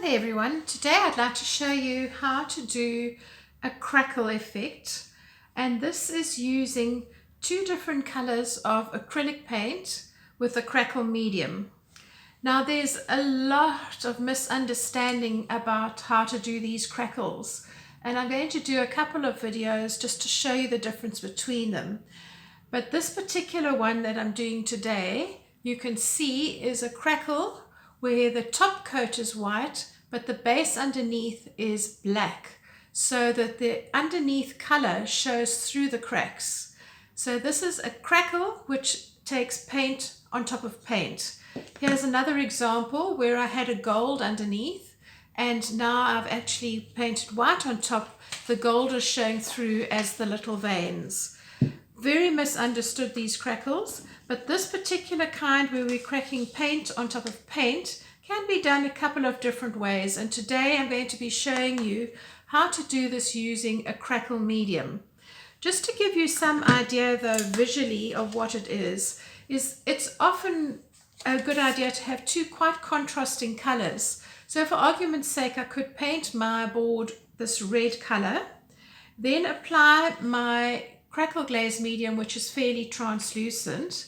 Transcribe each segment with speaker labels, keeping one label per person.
Speaker 1: there everyone, today I'd like to show you how to do a crackle effect, and this is using two different colors of acrylic paint with a crackle medium. Now there's a lot of misunderstanding about how to do these crackles, and I'm going to do a couple of videos just to show you the difference between them. But this particular one that I'm doing today, you can see is a crackle where the top coat is white, but the base underneath is black, so that the underneath color shows through the cracks. So this is a crackle which takes paint on top of paint. Here's another example where I had a gold underneath, and now I've actually painted white on top. The gold is showing through as the little veins. Very misunderstood, these crackles, but this particular kind where we're cracking paint on top of paint can be done a couple of different ways, and today I'm going to be showing you how to do this using a crackle medium. Just to give you some idea though visually of what it is it's often a good idea to have two quite contrasting colors. So for argument's sake, I could paint my board this red color, then apply my crackle glaze medium, which is fairly translucent,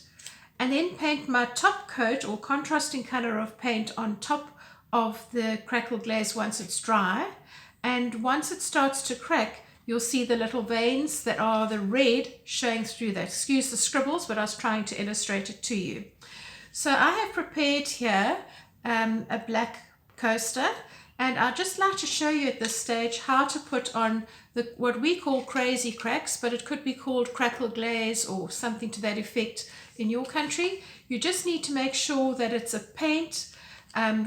Speaker 1: and then paint my top coat or contrasting color of paint on top of the crackle glaze once it's dry. And once it starts to crack, you'll see the little veins that are the red showing through that. Excuse the scribbles, but I was trying to illustrate it to you. So I have prepared here a black coaster, and I'd just like to show you at this stage how to put on what we call crazy cracks, but it could be called crackle glaze or something to that effect in your country. You just need to make sure that it's a paint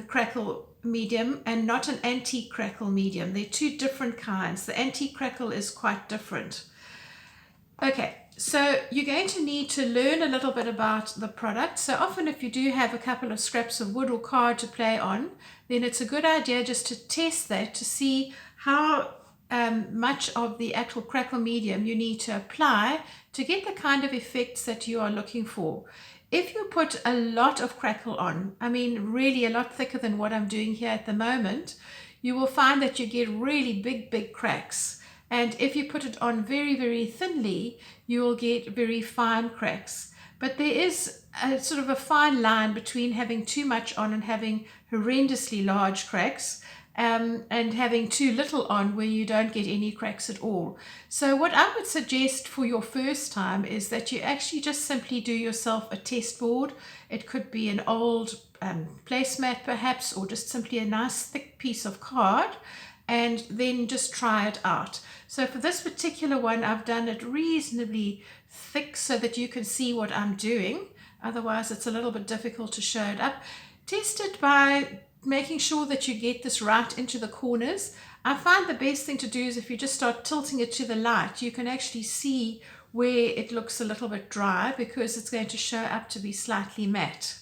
Speaker 1: crackle medium and not an antique crackle medium. They're two different kinds. The antique crackle is quite different. Okay, so you're going to need to learn a little bit about the product. So often if you do have a couple of scraps of wood or card to play on, then it's a good idea just to test that to see how much of the actual crackle medium you need to apply to get the kind of effects that you are looking for. If you put a lot of crackle on, I mean really a lot thicker than what I'm doing here at the moment, you will find that you get really big cracks. And if you put it on very thinly, you will get very fine cracks. But there is a sort of a fine line between having too much on and having horrendously large cracks, and having too little on where you don't get any cracks at all. So what I would suggest for your first time is that you actually just simply do yourself a test board. It could be an old placemat perhaps, or just simply a nice thick piece of card, and then just try it out. So for this particular one, I've done it reasonably thick so that you can see what I'm doing. Otherwise, it's a little bit difficult to show it up. Test it by making sure that you get this right into the corners. I find the best thing to do is if you just start tilting it to the light, you can actually see where it looks a little bit dry because it's going to show up to be slightly matte.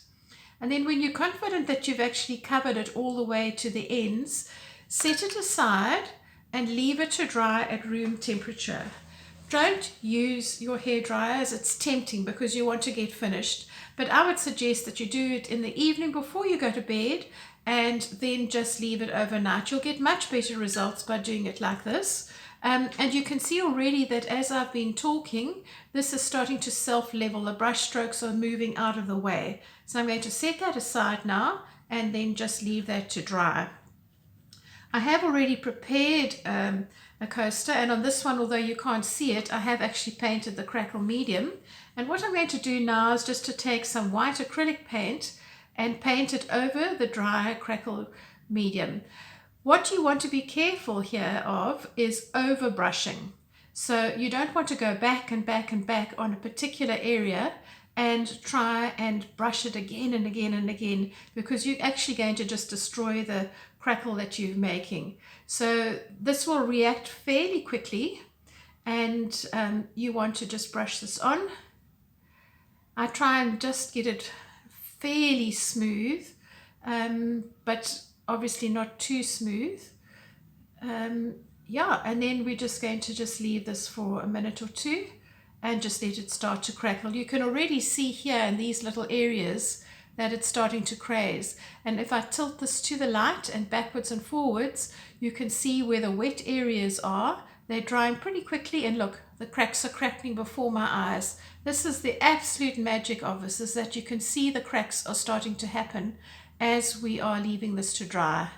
Speaker 1: And then when you're confident that you've actually covered it all the way to the ends, set it aside and leave it to dry at room temperature. Don't use your hair dryers, it's tempting because you want to get finished. But I would suggest that you do it in the evening before you go to bed, and then just leave it overnight. You'll get much better results by doing it like this. And you can see already that as I've been talking, this is starting to self-level. The brush strokes are moving out of the way. So I'm going to set that aside now and then just leave that to dry. I have already prepared a coaster, and on this one, although you can't see it, I have actually painted the crackle medium. And what I'm going to do now is just to take some white acrylic paint and paint it over the dry crackle medium. What you want to be careful here of is over brushing. So you don't want to go back and back and back on a particular area and try and brush it again and again and again, because you're actually going to just destroy the crackle that you're making. So this will react fairly quickly, and you want to just brush this on. I try and just get it fairly smooth, but obviously not too smooth. Yeah, and then we're just going to just leave this for a minute or two and just let it start to crackle. You can already see here in these little areas that it's starting to craze. And if I tilt this to the light and backwards and forwards, you can see where the wet areas are. They're drying pretty quickly, and look, the cracks are crackling before my eyes. This is the absolute magic of this, is that you can see the cracks are starting to happen as we are leaving this to dry.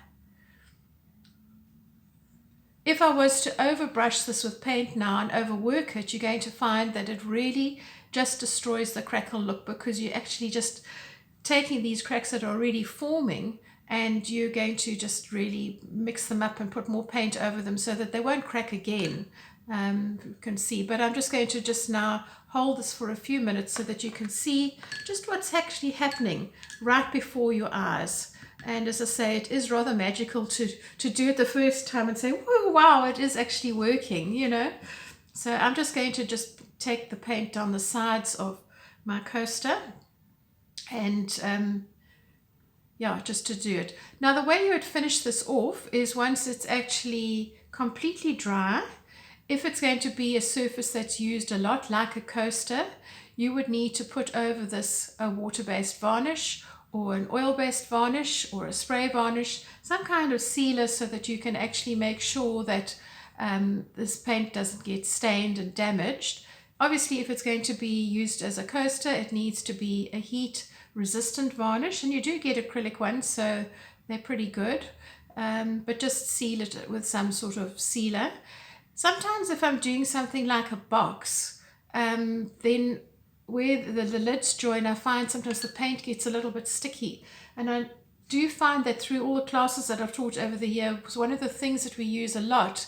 Speaker 1: If I was to overbrush this with paint now and overwork it, you're going to find that it really just destroys the crackle look, because you're actually just taking these cracks that are already forming and you're going to just really mix them up and put more paint over them so that they won't crack again. You can see, but I'm just going to just now hold this for a few minutes so that you can see just what's actually happening right before your eyes. And as I say, it is rather magical to do it the first time and say, whoa, wow, it is actually working, you know. So I'm just going to just take the paint down the sides of my coaster and yeah, just to do it. Now the way you would finish this off is once it's actually completely dry. If it's going to be a surface that's used a lot, like a coaster, you would need to put over this a water-based varnish or an oil-based varnish or a spray varnish, some kind of sealer, so that you can actually make sure that this paint doesn't get stained and damaged. Obviously, if it's going to be used as a coaster, it needs to be a heat-resistant varnish, and you do get acrylic ones, so they're pretty good, but just seal it with some sort of sealer. Sometimes if I'm doing something like a box, then where the lids join, I find sometimes the paint gets a little bit sticky. And I do find that through all the classes that I've taught over the year, because one of the things that we use a lot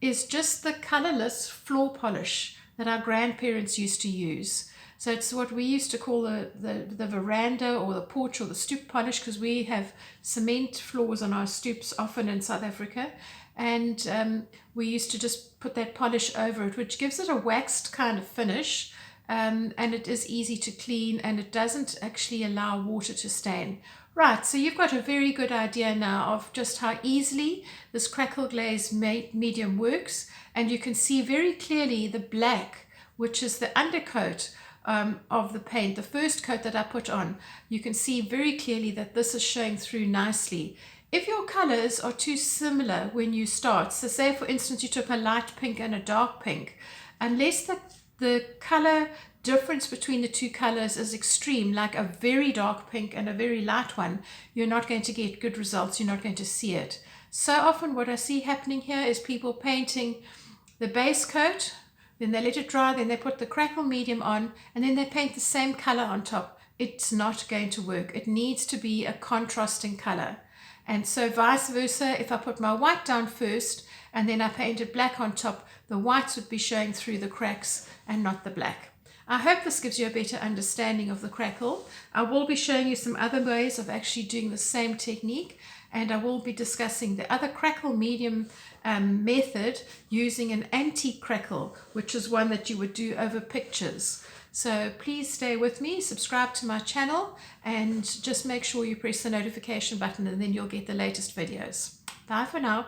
Speaker 1: is just the colorless floor polish that our grandparents used to use. So it's what we used to call the veranda or the porch or the stoop polish, because we have cement floors on our stoops often in South Africa. And we used to just put that polish over it, which gives it a waxed kind of finish, and it is easy to clean, and it doesn't actually allow water to stain. Right, so you've got a very good idea now of just how easily this crackle glaze medium works, and you can see very clearly the black, which is the undercoat of the paint, the first coat that I put on. You can see very clearly that this is showing through nicely. If your colors are too similar when you start, so say for instance you took a light pink and a dark pink, unless the color difference between the two colors is extreme, like a very dark pink and a very light one, you're not going to get good results, you're not going to see it. So often what I see happening here is people painting the base coat, then they let it dry, then they put the crackle medium on, and then they paint the same color on top. It's not going to work. It needs to be a contrasting color. And so vice versa, if I put my white down first and then I painted black on top, the whites would be showing through the cracks and not the black. I hope this gives you a better understanding of the crackle. I will be showing you some other ways of actually doing the same technique, and I will be discussing the other crackle medium method using an anti-crackle, which is one that you would do over pictures. So please stay with me, subscribe to my channel, and just make sure you press the notification button, and then you'll get the latest videos. Bye for now.